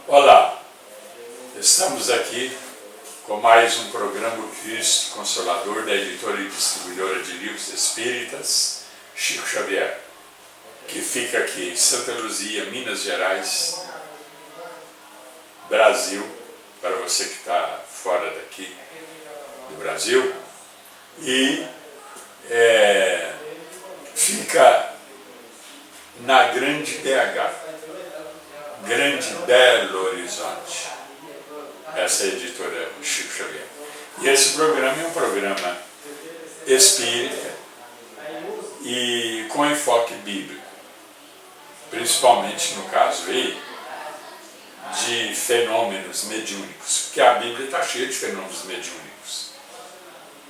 Olá, estamos aqui com mais um programa Cristo Consolador da editora e distribuidora de livros espíritas, Chico Xavier, que fica aqui em Santa Luzia, Minas Gerais, Brasil, para você que está fora daqui do Brasil, e fica na Grande BH, Grande Belo Horizonte. Essa é a editora Chico Xavier. E esse programa é um programa espírita e com enfoque bíblico, principalmente no caso aí de fenômenos mediúnicos, porque a Bíblia está cheia de fenômenos mediúnicos,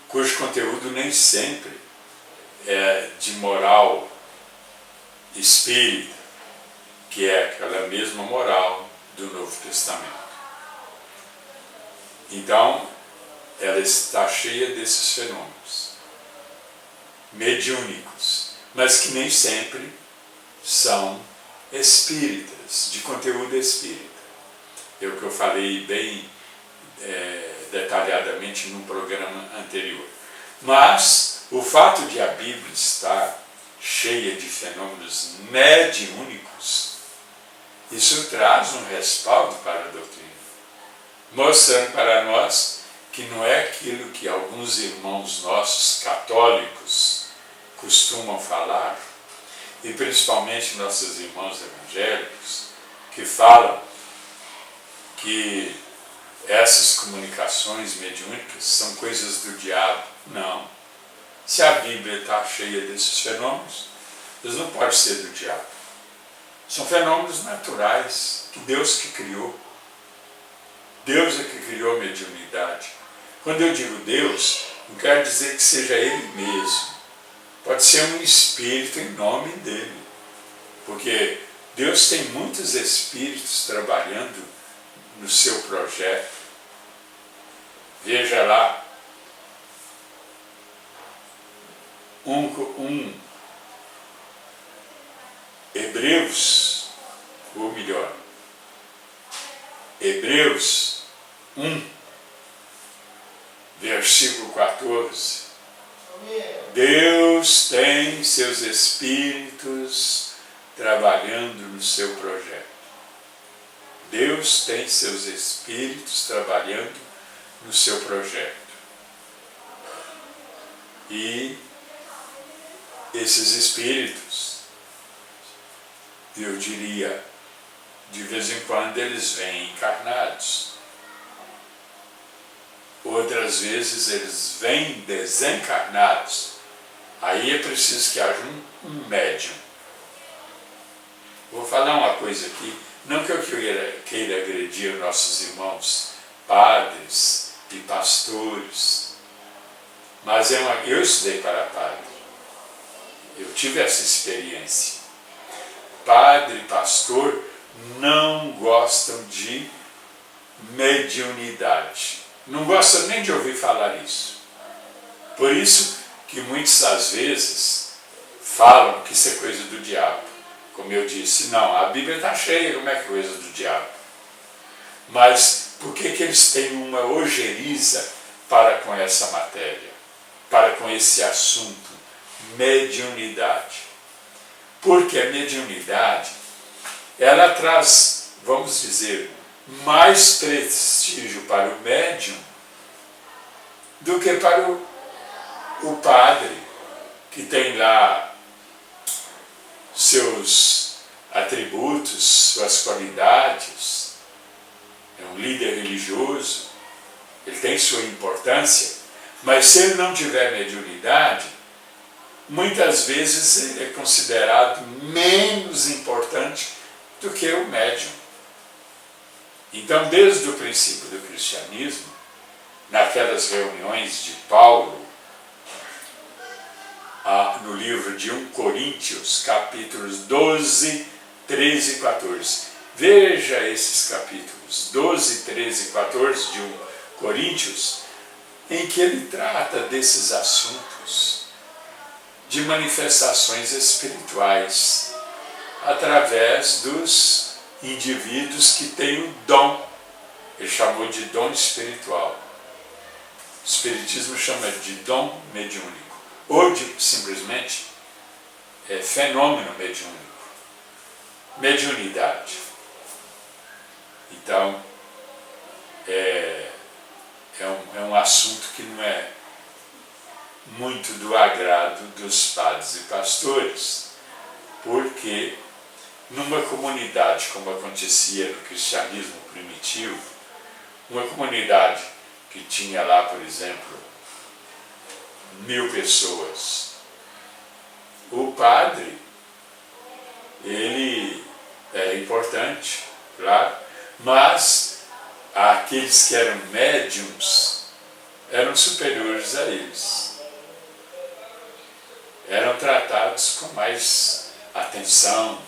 cujo conteúdo nem sempre é de moral espírita, que é aquela mesma moral do Novo Testamento. Então, ela está cheia desses fenômenos mediúnicos, mas que nem sempre são espíritas, de conteúdo espírita. É o que eu falei bem detalhadamente no programa anterior. Mas o fato de a Bíblia estar cheia de fenômenos mediúnicos, isso traz um respaldo para a doutrina, mostrando para nós que não é aquilo que alguns irmãos nossos católicos costumam falar, e principalmente nossos irmãos evangélicos, que falam que essas comunicações mediúnicas são coisas do diabo. Não. Se a Bíblia está cheia desses fenômenos, eles não podem ser do diabo. São fenômenos naturais, que Deus que criou. Deus é que criou a mediunidade. Quando eu digo Deus, não quero dizer que seja Ele mesmo. Pode ser um espírito em nome dele. Porque Deus tem muitos espíritos trabalhando no seu projeto. Veja lá, Hebreus 1, versículo 14. Deus tem seus espíritos trabalhando no seu projeto. Deus tem seus espíritos trabalhando no seu projeto. E esses espíritos, eu diria, de vez em quando eles vêm encarnados. Outras vezes eles vêm desencarnados. Aí é preciso que haja um médium. Vou falar uma coisa aqui, não que eu queira agredir nossos irmãos padres e pastores, mas eu estudei para padre. Eu tive essa experiência. Padre e pastor não gostam de mediunidade. Não gostam nem de ouvir falar isso. Por isso que muitas das vezes falam que isso é coisa do diabo. Como eu disse, não, a Bíblia está cheia, como é que é coisa do diabo? Mas por que eles têm uma ojeriza para com essa matéria? Para com esse assunto? Mediunidade. Porque a mediunidade, ela traz, vamos dizer, mais prestígio para o médium do que para o padre, que tem lá seus atributos, suas qualidades, é um líder religioso, ele tem sua importância, mas se ele não tiver mediunidade, muitas vezes ele é considerado menos importante do que o médium. Então, desde o princípio do cristianismo, naquelas reuniões de Paulo, no livro de 1 Coríntios, capítulos 12, 13 e 14. Veja esses capítulos 12, 13 e 14 de 1 Coríntios, em que ele trata desses assuntos de manifestações espirituais através dos indivíduos que têm o dom. Ele chamou de dom espiritual. O Espiritismo chama de dom mediúnico. Ou de, simplesmente, fenômeno mediúnico. Mediunidade. Então, é um assunto que não é muito do agrado dos padres e pastores, porque numa comunidade, como acontecia no cristianismo primitivo, uma comunidade que tinha lá, por exemplo, 1000 pessoas, o padre, ele é importante, claro, mas aqueles que eram médiums eram superiores a eles. Eram tratados com mais atenção,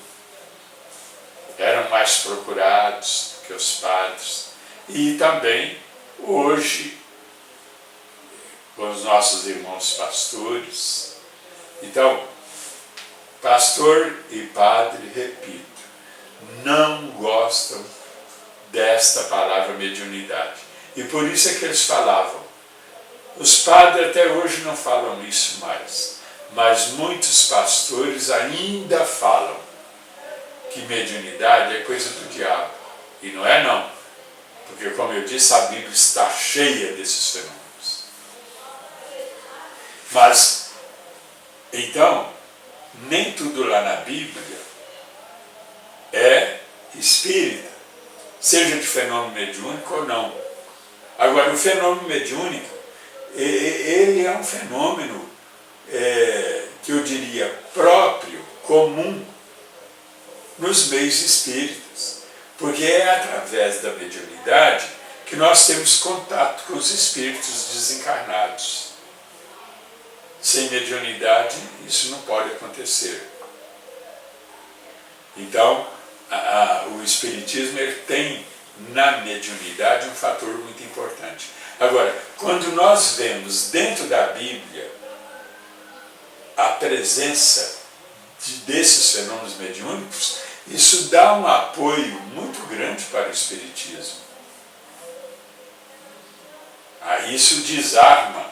eram mais procurados do que os padres. E também, hoje, com os nossos irmãos pastores. Então, pastor e padre, repito, não gostam desta palavra mediunidade. E por isso é que eles falavam. Os padres até hoje não falam isso mais, mas muitos pastores ainda falam que mediunidade é coisa do diabo. E não é não, porque como eu disse, a Bíblia está cheia desses fenômenos. Mas, então, nem tudo lá na Bíblia é espírita, seja de fenômeno mediúnico ou não. Agora, o fenômeno mediúnico, ele é um fenômeno que eu diria próprio, comum, nos meios espíritas, porque é através da mediunidade que nós temos contato com os espíritos desencarnados. Sem mediunidade, isso não pode acontecer. Então, o Espiritismo ele tem na mediunidade um fator muito importante. Agora, quando nós vemos dentro da Bíblia a presença desses fenômenos mediúnicos, isso dá um apoio muito grande para o Espiritismo. Isso desarma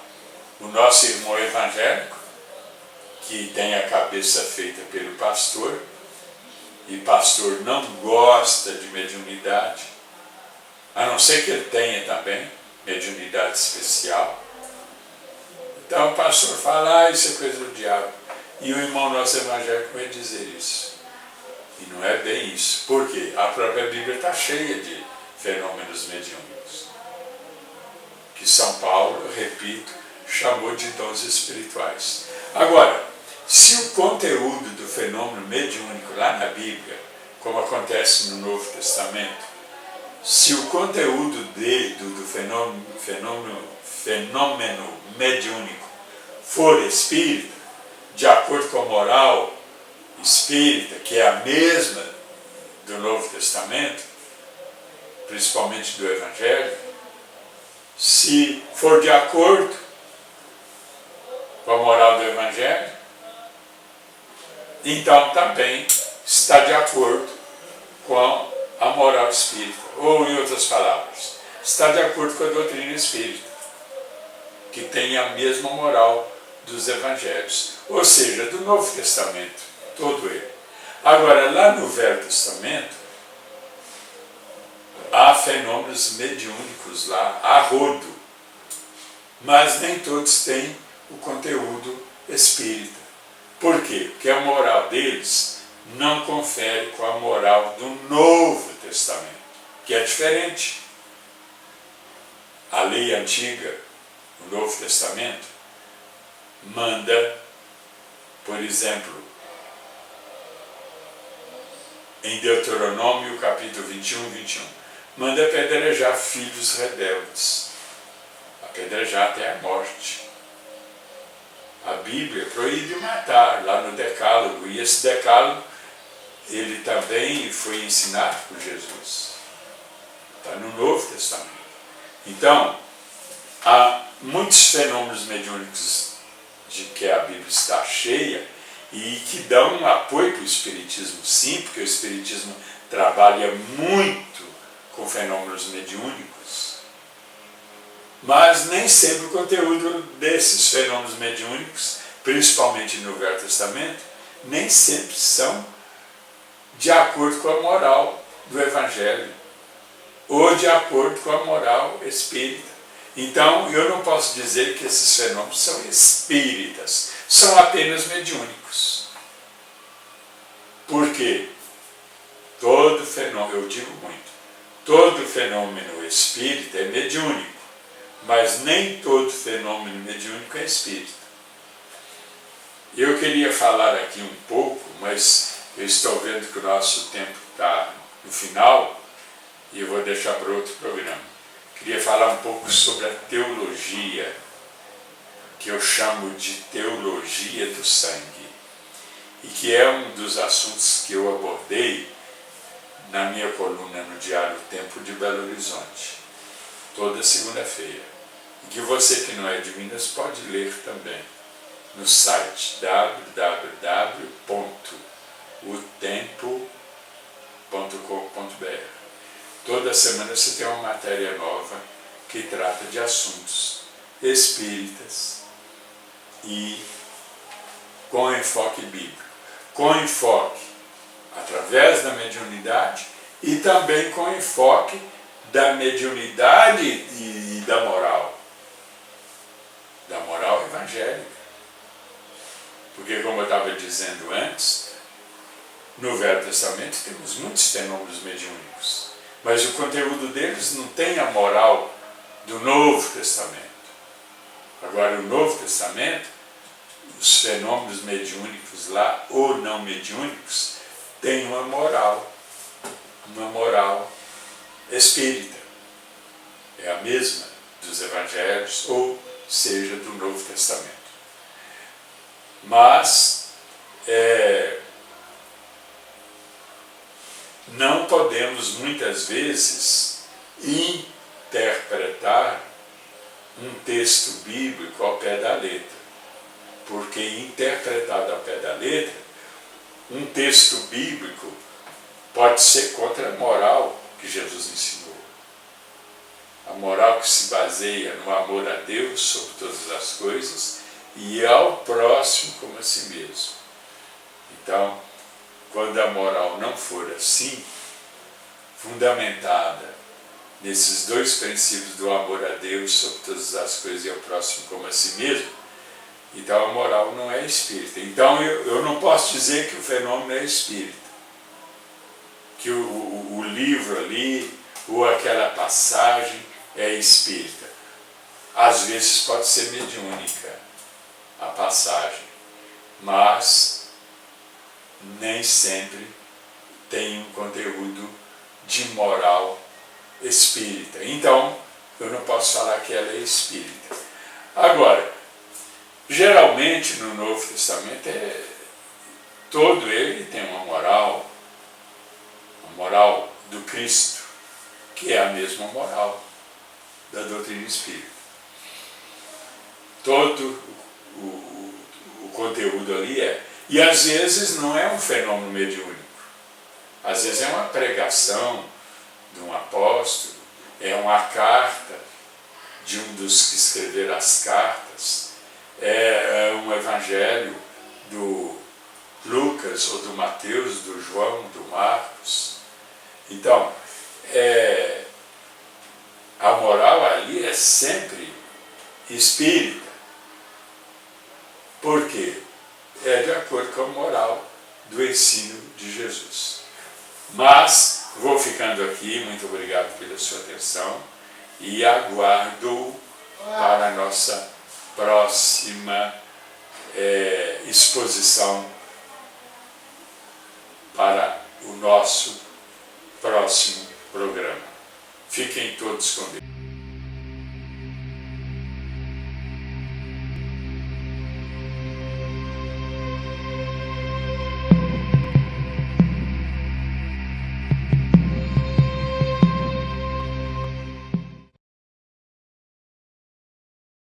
o nosso irmão evangélico, que tem a cabeça feita pelo pastor, e pastor não gosta de mediunidade, a não ser que ele tenha também mediunidade especial. Então o pastor fala, isso é coisa do diabo. E o irmão nosso evangélico vai dizer isso. E não é bem isso. Por quê? A própria Bíblia está cheia de fenômenos mediúnicos. Que São Paulo, repito, chamou de dons espirituais. Agora, se o conteúdo do fenômeno mediúnico lá na Bíblia, como acontece no Novo Testamento, se o conteúdo do fenômeno mediúnico for espírita, de acordo com a moral espírita, que é a mesma do Novo Testamento, principalmente do Evangelho, se for de acordo com a moral do Evangelho, então também está de acordo com a moral espírita. Ou, em outras palavras, está de acordo com a doutrina espírita, que tem a mesma moral dos Evangelhos. Ou seja, do Novo Testamento, todo ele. Agora, lá no Velho Testamento, há fenômenos mediúnicos lá, a rodo, mas nem todos têm o conteúdo espírita. Por quê? Porque a moral deles não confere com a moral do Novo Testamento, que é diferente. A lei antiga, no Novo Testamento, manda, por exemplo, em Deuteronômio, capítulo 21, manda apedrejar filhos rebeldes, apedrejar até a morte. A Bíblia proíbe matar, lá no Decálogo, e esse Decálogo, ele também foi ensinado por Jesus. Está no Novo Testamento. Então, há muitos fenômenos mediúnicos de que a Bíblia está cheia, e que dão um apoio para o Espiritismo, sim, porque o Espiritismo trabalha muito com fenômenos mediúnicos, mas nem sempre o conteúdo desses fenômenos mediúnicos, principalmente no Velho Testamento, nem sempre são de acordo com a moral do Evangelho ou de acordo com a moral espírita. Então, eu não posso dizer que esses fenômenos são espíritas, são apenas mediúnicos. Por quê? Todo fenômeno, eu digo muito, todo fenômeno espírita é mediúnico, mas nem todo fenômeno mediúnico é espírita. Eu queria falar aqui um pouco, mas eu estou vendo que o nosso tempo está no final e eu vou deixar para outro programa. Queria falar um pouco sobre a teologia, que eu chamo de teologia do sangue, e que é um dos assuntos que eu abordei na minha coluna no Diário Tempo de Belo Horizonte, toda segunda-feira, e que você que não é de Minas pode ler também no site www.otempo.com.br. Toda semana você tem uma matéria nova que trata de assuntos espíritas e com enfoque bíblico, com enfoque através da mediunidade e também com enfoque da mediunidade e da moral evangélica. Porque, como eu estava dizendo antes, no Velho Testamento temos muitos fenômenos mediúnicos, mas o conteúdo deles não tem a moral do Novo Testamento. Agora, o Novo Testamento, os fenômenos mediúnicos lá, ou não mediúnicos, têm uma moral espírita. É a mesma dos Evangelhos, ou seja, do Novo Testamento. Mas não podemos muitas vezes interpretar um texto bíblico ao pé da letra, porque interpretado ao pé da letra, um texto bíblico pode ser contra a moral que Jesus ensinou. A moral que se baseia no amor a Deus sobre todas as coisas e ao próximo como a si mesmo. Então, quando a moral não for assim, fundamentada nesses dois princípios do amor a Deus sobre todas as coisas e ao próximo como a si mesmo, então a moral não é espírita. Então eu não posso dizer que o fenômeno é espírita, que o livro ali ou aquela passagem é espírita. Às vezes pode ser mediúnica a passagem, mas nem sempre tem um conteúdo de moral espírita. Então, eu não posso falar que ela é espírita. Agora, geralmente no Novo Testamento, todo ele tem uma moral do Cristo, que é a mesma moral da doutrina espírita. Todo o conteúdo ali é. E às vezes não é um fenômeno mediúnico. Às vezes é uma pregação de um apóstolo, é uma carta de um dos que escreveram as cartas, é um evangelho do Lucas ou do Mateus, do João, do Marcos. Então, a moral ali é sempre espírita. Por quê? É de acordo com a moral do ensino de Jesus. Mas vou ficando aqui, muito obrigado pela sua atenção e aguardo para a nossa próxima exposição, para o nosso próximo programa. Fiquem todos com Deus.